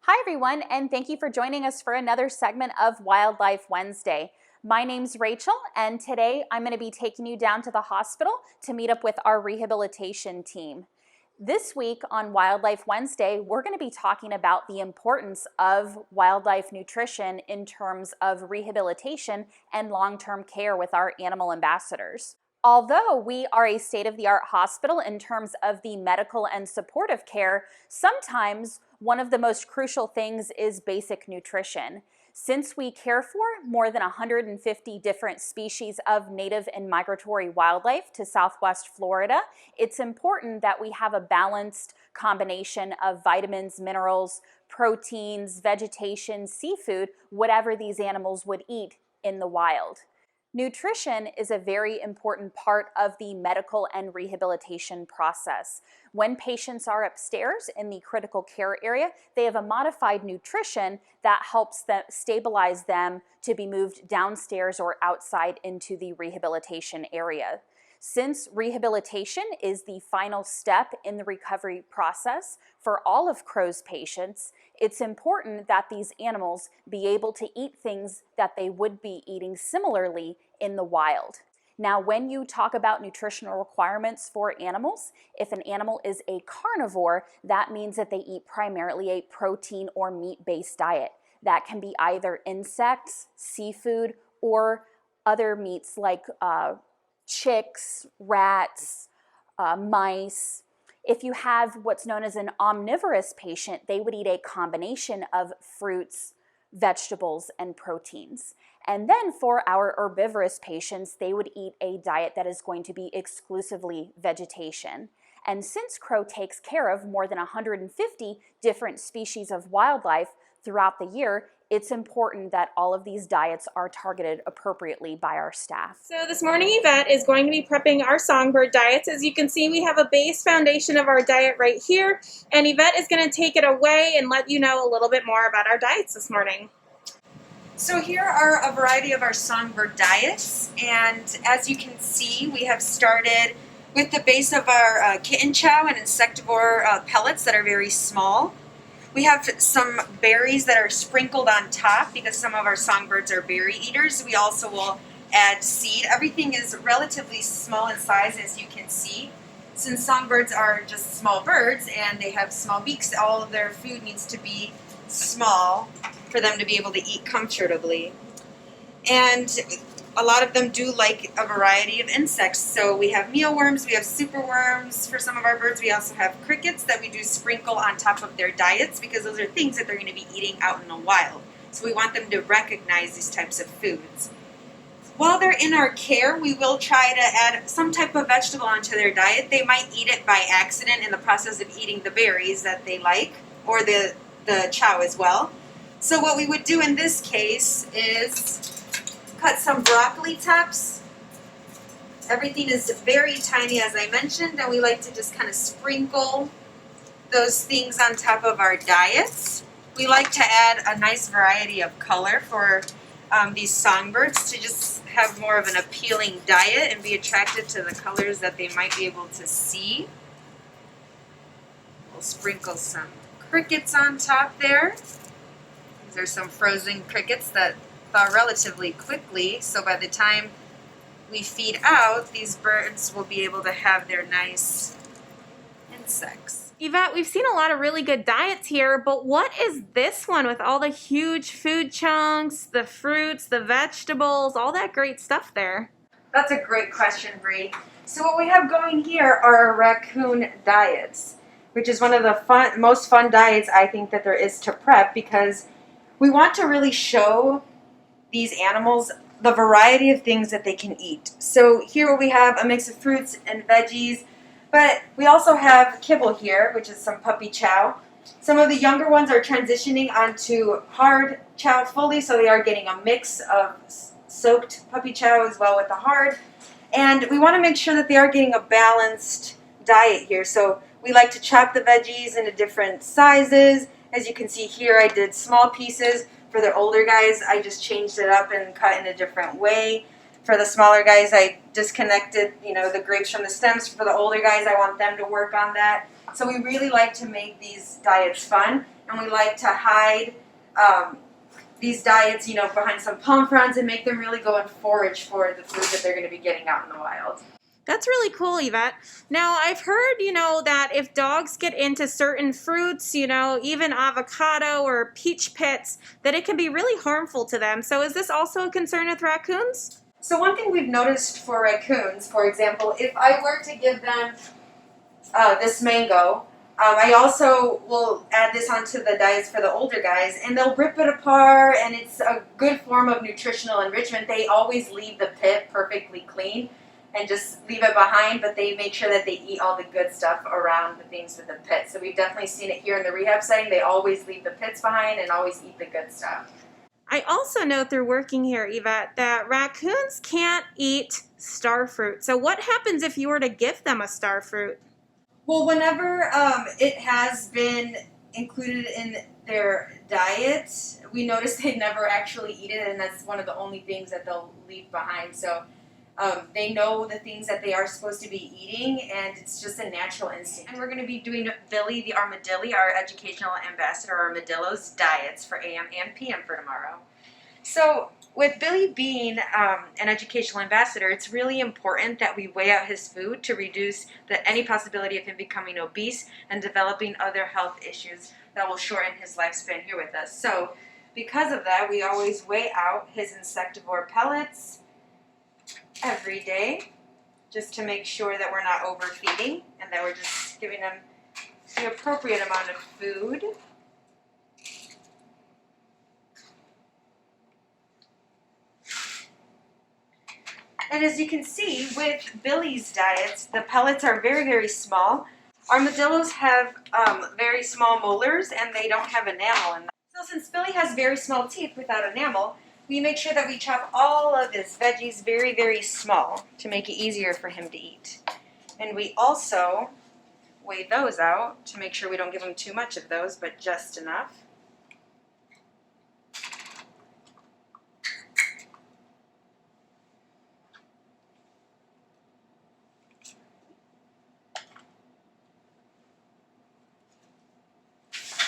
Hi everyone, and thank you for joining us for another segment of Wildlife Wednesday. My name's Rachel, and today I'm going to be taking you down to the hospital to meet up with our rehabilitation team. This week on Wildlife Wednesday, we're going to be talking about the importance of wildlife nutrition in terms of rehabilitation and long-term care with our animal ambassadors. Although we are a state-of-the-art hospital in terms of the medical and supportive care, sometimes one of the most crucial things is basic nutrition. Since we care for more than 150 different species of native and migratory wildlife to Southwest Florida, it's important that we have a balanced combination of vitamins, minerals, proteins, vegetation, seafood, whatever these animals would eat in the wild. Nutrition is a very important part of the medical and rehabilitation process. When patients are upstairs in the critical care area, they have a modified nutrition that helps them stabilize them to be moved downstairs or outside into the rehabilitation area. Since rehabilitation is the final step in the recovery process for all of Crow's patients, it's important that these animals be able to eat things that they would be eating similarly in the wild. Now, when you talk about nutritional requirements for animals, if an animal is a carnivore, that means that they eat primarily a protein or meat-based diet. That can be either insects, seafood, or other meats like chicks, rats, mice. If you have what's known as an omnivorous patient, they would eat a combination of fruits, vegetables, and proteins. And then for our herbivorous patients, they would eat a diet that is going to be exclusively vegetation. And since Crow takes care of more than 150 different species of wildlife throughout the year, it's important that all of these diets are targeted appropriately by our staff. So this morning Yvette is going to be prepping our Songbird Diets. As you can see, we have a base foundation of our diet right here, and Yvette is going to take it away and let you know a little bit more about our diets this morning. So here are a variety of our Songbird Diets, and as you can see, we have started with the base of our kitten chow and insectivore pellets that are very small. We have some berries that are sprinkled on top because some of our songbirds are berry eaters. We also will add seed. Everything is relatively small in size, as you can see. Since songbirds are just small birds and they have small beaks, all of their food needs to be small for them to be able to eat comfortably. And a lot of them do like a variety of insects. So we have mealworms, we have superworms for some of our birds. We also have crickets that we do sprinkle on top of their diets because those are things that they're going to be eating out in the wild. So we want them to recognize these types of foods. While they're in our care, we will try to add some type of vegetable onto their diet. They might eat it by accident in the process of eating the berries that they like, or the chow as well. So what we would do in this case is cut some broccoli tops. Everything is very tiny, as I mentioned, and we like to just kind of sprinkle those things on top of our diets. We like to add a nice variety of color for these songbirds to just have more of an appealing diet and be attracted to the colors that they might be able to see. We'll sprinkle some crickets on top there. These are some frozen crickets that thaw relatively quickly, so by the time we feed out, these birds will be able to have their nice insects. Yvette, we've seen a lot of really good diets here, but what is this one with all the huge food chunks, the fruits, the vegetables, all that great stuff there? That's a great question, Bree. So what we have going here are our Raccoon Diets, which is one of the most fun diets I think that there is to prep, because we want to really show these animals the variety of things that they can eat. So here we have a mix of fruits and veggies, but we also have kibble here, which is some puppy chow. Some of the younger ones are transitioning onto hard chow fully, so they are getting a mix of soaked puppy chow as well with the hard. And we want to make sure that they are getting a balanced diet here. So we like to chop the veggies into different sizes. As you can see here, I did small pieces. For the older guys, I just changed it up and cut in a different way. For the smaller guys, I disconnected, the grapes from the stems. For the older guys, I want them to work on that. So we really like to make these diets fun. and we like to hide these diets, you know, behind some palm fronds and make them really go and forage for the food that they're going to be getting out in the wild. That's really cool, Yvette. Now, I've heard, that if dogs get into certain fruits, even avocado or peach pits, that it can be really harmful to them. So is this also a concern with raccoons? So one thing we've noticed for raccoons, for example, if I were to give them this mango, I also will add this onto the diets for the older guys, and they'll rip it apart, and it's a good form of nutritional enrichment. They always leave the pit perfectly clean and just leave it behind, but they make sure that they eat all the good stuff around the things with the pit. So we've definitely seen it here in the rehab setting. They always leave the pits behind and always eat the good stuff. I also know through working here, Yvette, that raccoons can't eat star fruit. So what happens if you were to give them a star fruit? Well, whenever it has been included in their diet, we notice they never actually eat it, and that's one of the only things that they'll leave behind. So they know the things that they are supposed to be eating, and it's just a natural instinct. And we're going to be doing Billy the Armadillo, our educational ambassador, Armadillos Diets for AM and PM for tomorrow. So with Billy being an educational ambassador, it's really important that we weigh out his food to reduce any possibility of him becoming obese and developing other health issues that will shorten his lifespan here with us. So because of that, we always weigh out his insectivore pellets every day just to make sure that we're not overfeeding and that we're just giving him the appropriate amount of food. And as you can see, with Billy's diets, the pellets are very, very small. Armadillos have very small molars, and they don't have enamel in them. So since Billy has very small teeth without enamel, we make sure that we chop all of his veggies very, very small to make it easier for him to eat. And we also weigh those out to make sure we don't give him too much of those, but just enough.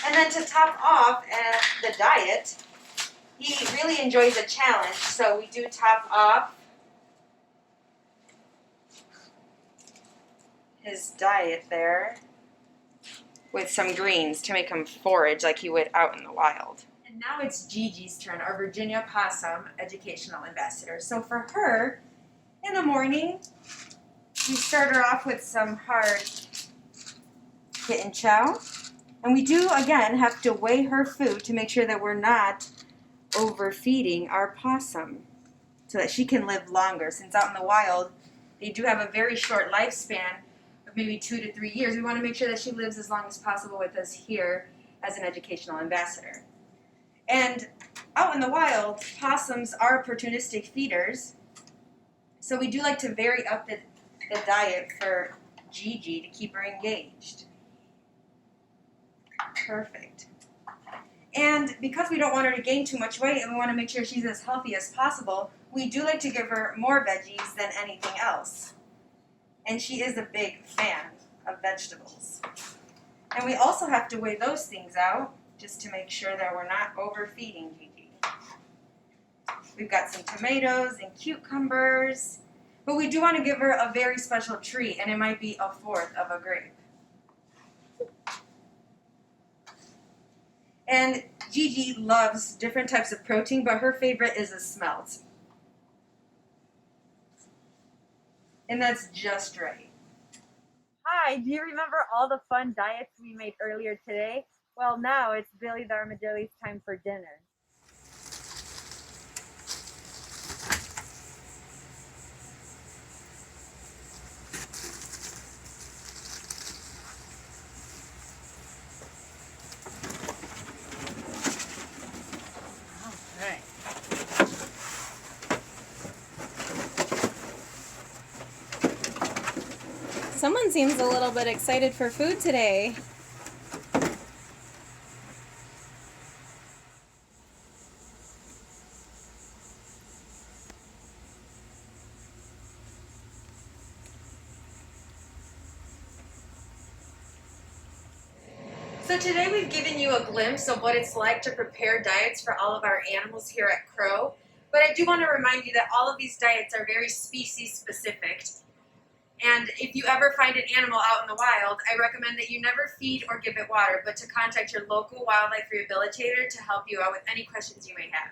And then to top off the diet, he really enjoys a challenge, so we do top off his diet there with some greens to make him forage like he would out in the wild. And now it's Gigi's turn, our Virginia Possum educational ambassador. So for her, in the morning, we start her off with some hard kitten chow. And we do, again, have to weigh her food to make sure that we're not overfeeding our possum so that she can live longer. Since out in the wild, they do have a very short lifespan of maybe 2 to 3 years. We want to make sure that she lives as long as possible with us here as an educational ambassador. And out in the wild, possums are opportunistic feeders. So we do like to vary up the diet for Gigi to keep her engaged. Perfect. And because we don't want her to gain too much weight and we want to make sure she's as healthy as possible, we do like to give her more veggies than anything else. And she is a big fan of vegetables. And we also have to weigh those things out just to make sure that we're not overfeeding Gigi. We've got some tomatoes and cucumbers, but we do want to give her a very special treat, and it might be a fourth of a grape. And Gigi loves different types of protein, but her favorite is a smelt. And that's just right. Hi, do you remember all the fun diets we made earlier today? Well, now it's Billy the Armadillo's time for dinner. Someone seems a little bit excited for food today. So today we've given you a glimpse of what it's like to prepare diets for all of our animals here at Crow. But I do want to remind you that all of these diets are very species specific. And if you ever find an animal out in the wild, I recommend that you never feed or give it water, but to contact your local wildlife rehabilitator to help you out with any questions you may have.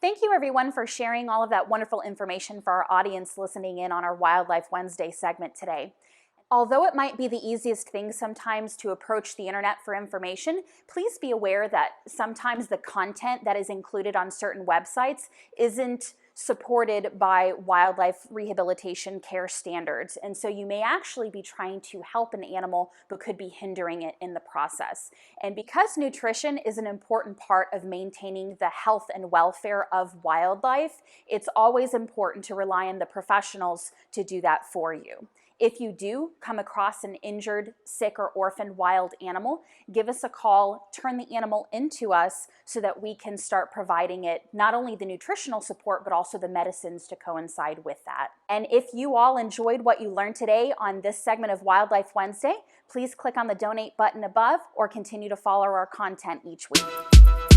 Thank you everyone for sharing all of that wonderful information for our audience listening in on our Wildlife Wednesday segment today. Although it might be the easiest thing sometimes to approach the internet for information, please be aware that sometimes the content that is included on certain websites isn't supported by wildlife rehabilitation care standards. And so you may actually be trying to help an animal but could be hindering it in the process. And because nutrition is an important part of maintaining the health and welfare of wildlife, it's always important to rely on the professionals to do that for you. If you do come across an injured, sick, or orphaned wild animal, give us a call, turn the animal into us so that we can start providing it not only the nutritional support, but also the medicines to coincide with that. And if you all enjoyed what you learned today on this segment of Wildlife Wednesday, please click on the donate button above or continue to follow our content each week.